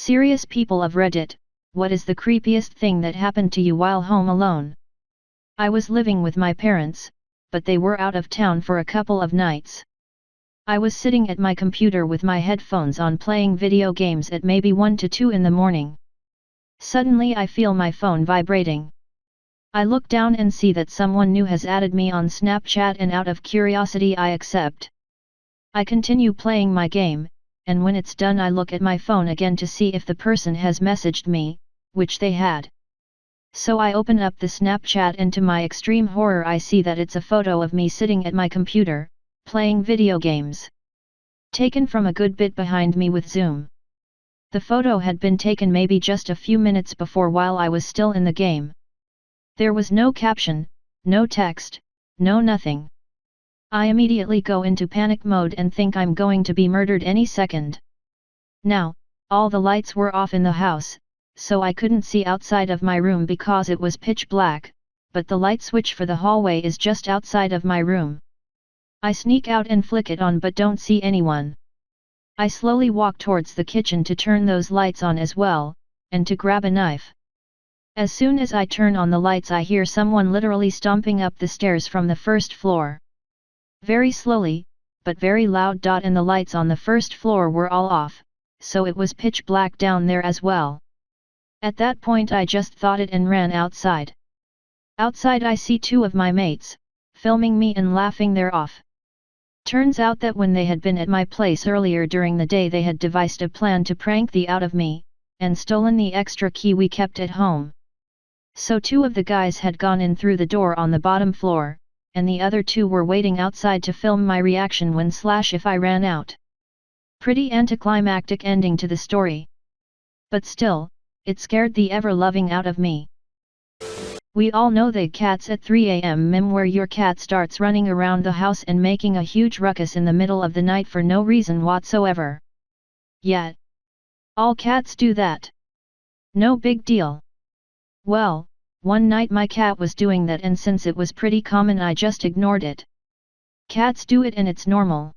Serious people of Reddit, what is the creepiest thing that happened to you while home alone? I was living with my parents, but they were out of town for a couple of nights. I was sitting at my computer with my headphones on playing video games at maybe 1 to 2 in the morning. Suddenly I feel my phone vibrating. I look down and see that someone new has added me on Snapchat, and out of curiosity I accept. I continue playing my game, and when it's done I look at my phone again to see if the person has messaged me, which they had. So I open up the Snapchat, and to my extreme horror I see that it's a photo of me sitting at my computer, playing video games. Taken from a good bit behind me with zoom. The photo had been taken maybe just a few minutes before while I was still in the game. There was no caption, no text, no nothing. I immediately go into panic mode and think I'm going to be murdered any second. Now, all the lights were off in the house, so I couldn't see outside of my room because it was pitch black, but the light switch for the hallway is just outside of my room. I sneak out and flick it on but don't see anyone. I slowly walk towards the kitchen to turn those lights on as well, and to grab a knife. As soon as I turn on the lights I hear someone literally stomping up the stairs from the first floor. Very slowly, but very loud. And the lights on the first floor were all off, so it was pitch black down there as well. At that point I just thought it and ran outside. Outside I see two of my mates, filming me and laughing their off. Turns out that when they had been at my place earlier during the day they had devised a plan to prank the out of me, and stolen the extra key we kept at home. So two of the guys had gone in through the door on the bottom floor, and the other two were waiting outside to film my reaction when / if I ran out. Pretty anticlimactic ending to the story. But still, it scared the ever-loving out of me. We all know the cats at 3 a.m. meme where your cat starts running around the house and making a huge ruckus in the middle of the night for no reason whatsoever. Yet, all cats do that. No big deal. Well, one night my cat was doing that, and since it was pretty common I just ignored it. Cats do it and it's normal.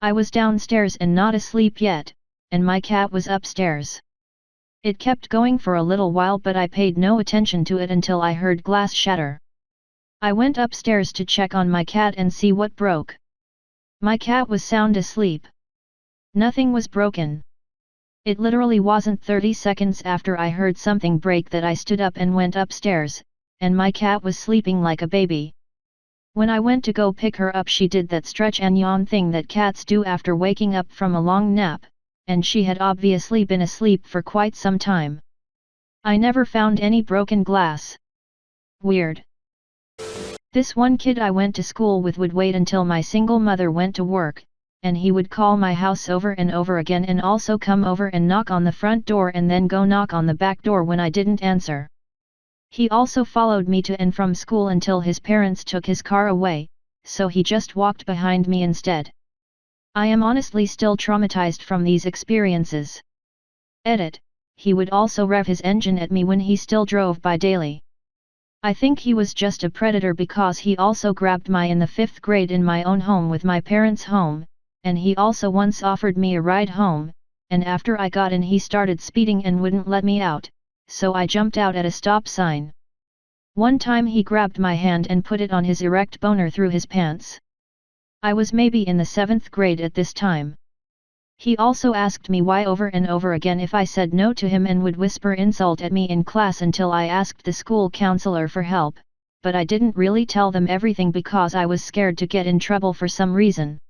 I was downstairs and not asleep yet, and my cat was upstairs. It kept going for a little while but I paid no attention to it until I heard glass shatter. I went upstairs to check on my cat and see what broke. My cat was sound asleep. Nothing was broken. It literally wasn't 30 seconds after I heard something break that I stood up and went upstairs, and my cat was sleeping like a baby. When I went to go pick her up she did that stretch and yawn thing that cats do after waking up from a long nap, and she had obviously been asleep for quite some time. I never found any broken glass. Weird. This one kid I went to school with would wait until my single mother went to work, and he would call my house over and over again and also come over and knock on the front door and then go knock on the back door when I didn't answer. He also followed me to and from school until his parents took his car away, so he just walked behind me instead. I am honestly still traumatized from these experiences. Edit, he would also rev his engine at me when he still drove by daily. I think he was just a predator because he also grabbed me in the 5th grade in my own home with my parents' home, and he also once offered me a ride home, and after I got in he started speeding and wouldn't let me out, so I jumped out at a stop sign. One time he grabbed my hand and put it on his erect boner through his pants. I was maybe in the 7th grade at this time. He also asked me why over and over again if I said no to him and would whisper insult at me in class until I asked the school counselor for help, but I didn't really tell them everything because I was scared to get in trouble for some reason.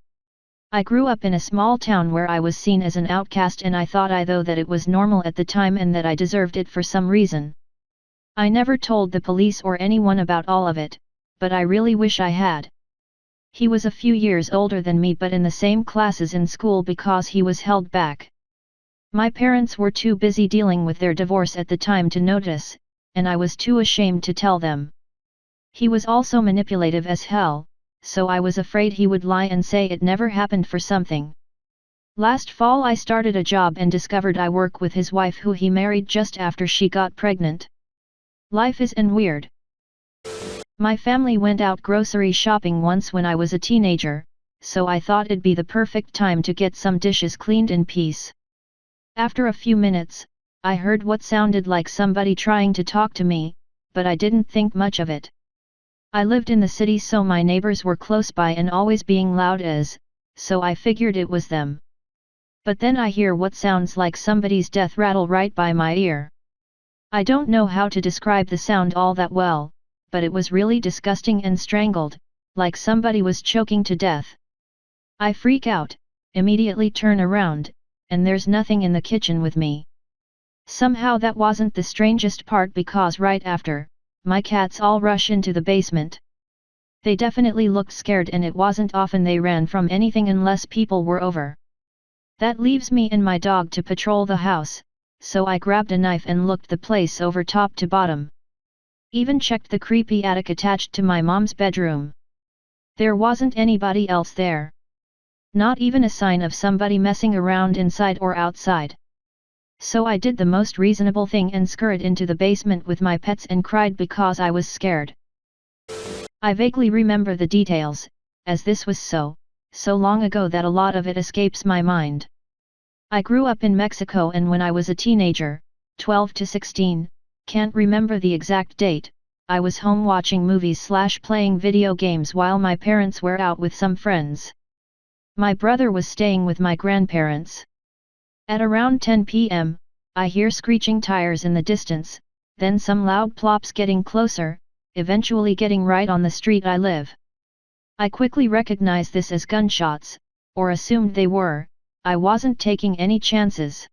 I grew up in a small town where I was seen as an outcast, and I thought that it was normal at the time and that I deserved it for some reason. I never told the police or anyone about all of it, but I really wish I had. He was a few years older than me but in the same classes in school because he was held back. My parents were too busy dealing with their divorce at the time to notice, and I was too ashamed to tell them. He was also manipulative as hell, so I was afraid he would lie and say it never happened for something. Last fall I started a job and discovered I work with his wife who he married just after she got pregnant. Life is weird. My family went out grocery shopping once when I was a teenager, so I thought it'd be the perfect time to get some dishes cleaned in peace. After a few minutes, I heard what sounded like somebody trying to talk to me, but I didn't think much of it. I lived in the city, so my neighbors were close by and always being loud so I figured it was them. But then I hear what sounds like somebody's death rattle right by my ear. I don't know how to describe the sound all that well, but it was really disgusting and strangled, like somebody was choking to death. I freak out, immediately turn around, and there's nothing in the kitchen with me. Somehow that wasn't the strangest part, because right after, my cats all rush into the basement. They definitely looked scared, and it wasn't often they ran from anything unless people were over. That leaves me and my dog to patrol the house, so I grabbed a knife and looked the place over top to bottom. Even checked the creepy attic attached to my mom's bedroom. There wasn't anybody else there. Not even a sign of somebody messing around inside or outside. So I did the most reasonable thing and scurried into the basement with my pets and cried because I was scared. I vaguely remember the details, as this was so long ago that a lot of it escapes my mind. I grew up in Mexico, and when I was a teenager, 12 to 16, can't remember the exact date, I was home watching movies / playing video games while my parents were out with some friends. My brother was staying with my grandparents. At around 10 p.m., I hear screeching tires in the distance, then some loud plops getting closer, eventually getting right on the street I live. I quickly recognized this as gunshots, or assumed they were. I wasn't taking any chances.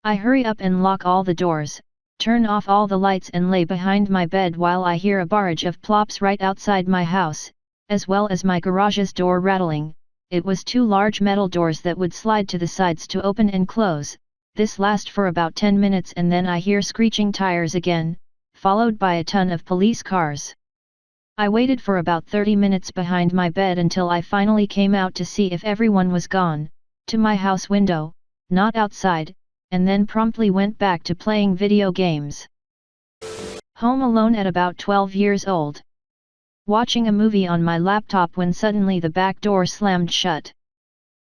I hurry up and lock all the doors, turn off all the lights and lay behind my bed while I hear a barrage of plops right outside my house, as well as my garage's door rattling. It was 2 large metal doors that would slide to the sides to open and close. This lasted for about 10 minutes, and then I hear screeching tires again, followed by a ton of police cars. I waited for about 30 minutes behind my bed until I finally came out to see if everyone was gone, to my house window, not outside, and then promptly went back to playing video games. Home alone at about 12 years old. Watching a movie on my laptop when suddenly the back door slammed shut.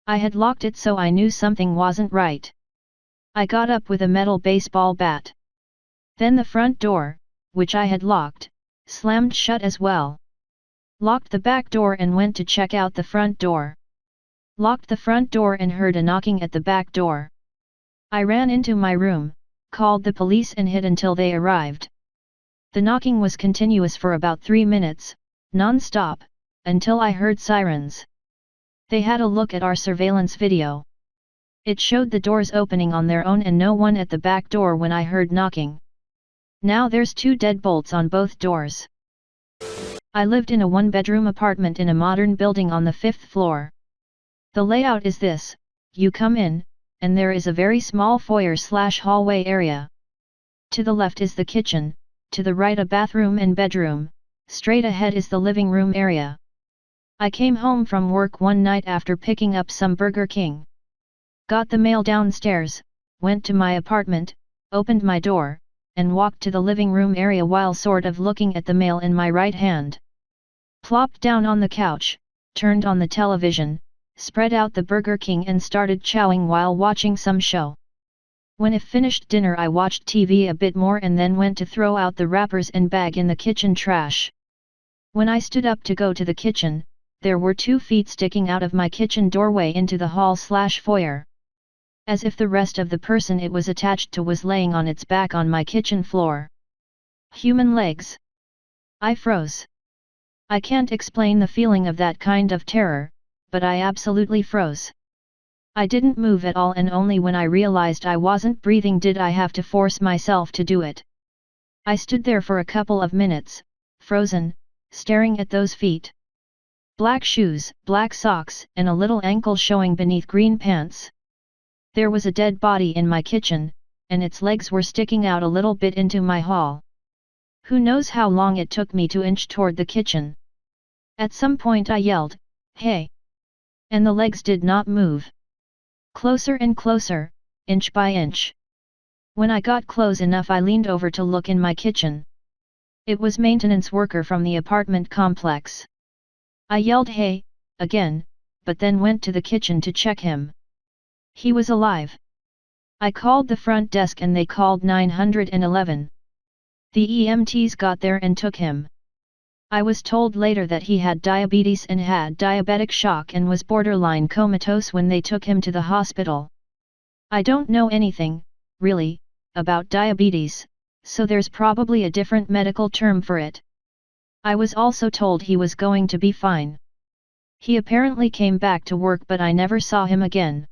I had locked it, so I knew something wasn't right. I got up with a metal baseball bat. Then the front door, which I had locked, slammed shut as well. Locked the back door and went to check out the front door. Locked the front door and heard a knocking at the back door. I ran into my room, called the police and hid until they arrived. The knocking was continuous for about 3 minutes, non-stop, until I heard sirens. They had a look at our surveillance video. It showed the doors opening on their own and no one at the back door when I heard knocking. Now there's 2 deadbolts on both doors. I lived in a 1-bedroom apartment in a modern building on the 5th floor. The layout is this: you come in, and there is a very small foyer / hallway area. To the left is the kitchen, to the right a bathroom and bedroom, straight ahead is the living room area. I came home from work one night after picking up some Burger King. Got the mail downstairs, went to my apartment, opened my door, and walked to the living room area while sort of looking at the mail in my right hand. Plopped down on the couch, turned on the television, spread out the Burger King and started chowing while watching some show. When I finished dinner, I watched TV a bit more and then went to throw out the wrappers and bag in the kitchen trash. When I stood up to go to the kitchen, there were 2 feet sticking out of my kitchen doorway into the hall / foyer. As if the rest of the person it was attached to was laying on its back on my kitchen floor. Human legs. I froze. I can't explain the feeling of that kind of terror, but I absolutely froze. I didn't move at all, and only when I realized I wasn't breathing did I have to force myself to do it. I stood there for a couple of minutes, frozen, staring at those feet. Black shoes, black socks, and a little ankle showing beneath green pants. There was a dead body in my kitchen, and its legs were sticking out a little bit into my hall. Who knows how long it took me to inch toward the kitchen. At some point I yelled, "Hey!" And the legs did not move. Closer and closer, inch by inch. When I got close enough, I leaned over to look in my kitchen. It was maintenance worker from the apartment complex. I yelled "Hey!" again, but then went to the kitchen to check him. He was alive. I called the front desk and they called 911. The EMTs got there and took him. I was told later that he had diabetes and had diabetic shock and was borderline comatose when they took him to the hospital. I don't know anything, really, about diabetes, so there's probably a different medical term for it. I was also told he was going to be fine. He apparently came back to work but I never saw him again.